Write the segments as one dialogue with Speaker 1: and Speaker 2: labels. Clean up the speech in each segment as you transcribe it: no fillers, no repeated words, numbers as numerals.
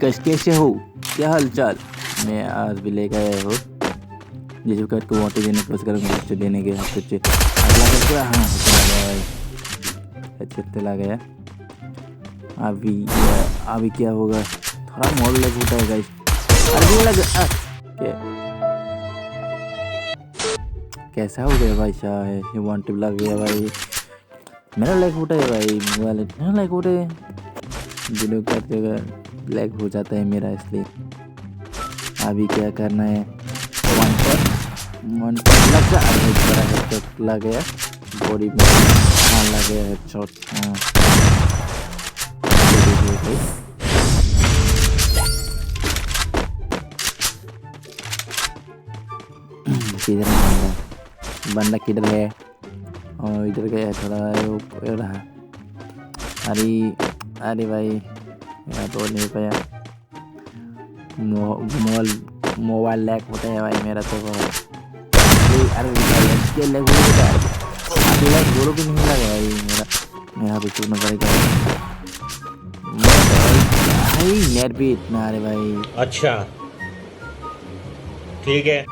Speaker 1: कैसे हो, क्या हाल चाल। मैं आज भी लेकर आया हूँ जिसको कर तू ऑटो देने की कोशिश करूँगा बच्चे देने के कुछ अगला करके। हाँ चला गया भाई, अच्छा चला गया। अभी अभी क्या होगा, थोड़ा मोड़ लग होता है गाइस। अरे लग कैसा हो गया भाई साहब, ये वांटिव लग गया भाई। मेरा लैग उठा है भाई, मोबाइल इतना लैग उठे वीडियो करते हुए लैग हो जाता है मेरा, इसलिए अभी क्या करना है। वन पर लग जा, बड़ा हेडशॉट लग गया बॉडी में। हाँ लग गया हेडशॉट। हाँ किधर है बंदा किधर है, और इधर गया थोड़ा रहा। अरे भाई यहाँ तो नहीं पाया। मोबाइल लैग होता है भाई मेरा तो बहुत। अरे भाई लैग हो रहा है, लैग बोलो भी नहीं लगा भाई मेरा। मैं यहाँ पे चुनना पड़ेगा भाई, नेट भी इतना। अरे भाई
Speaker 2: अच्छा ठीक है,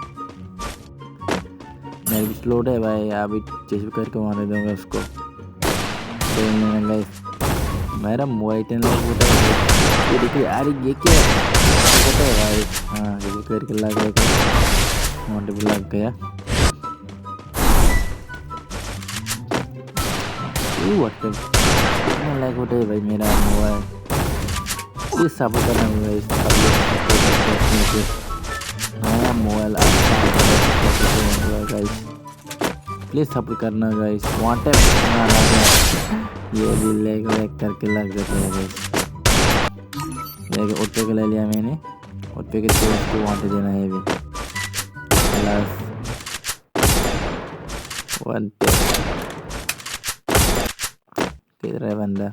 Speaker 1: नेट भी स्लो है भाई। अभी चेस करके मारने दूंगा उसको। मेरा मोबाइल होता है ये देखिए। अरे ये क्या होता है भाई। हाँ ये करके लग गया, मोटे लग गया। लैग होता है भाई मेरा मोबाइल। ये सब करना होगा इस नया मोबाइल गाइस, प्लीज सपोर्ट करना गाइस। वांटेड ये भी लैग करके लग जाता है गाइस। ऑटो को ले लिया मैंने, ऑटो के तो उसको वांटेड देना है भी प्लस वन। किधर है बंदा।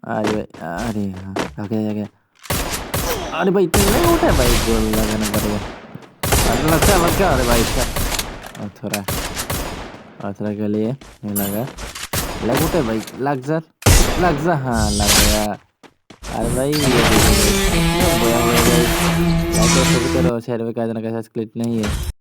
Speaker 1: अरे भाई अरे हाँ आ गया। अरे भाई इतना नहीं होता है भाई, गोल लगाना पड़ेगा। अरे लगता अरे भाई इसका थोड़ा के लिए नहीं लगा। लग उठे भाई, लग जा हाँ लग गया। अरे भाई ये लाइक और सब्सक्राइब करो, शेयर भी कर देना, कैसा स्क्रिप्ट नहीं है।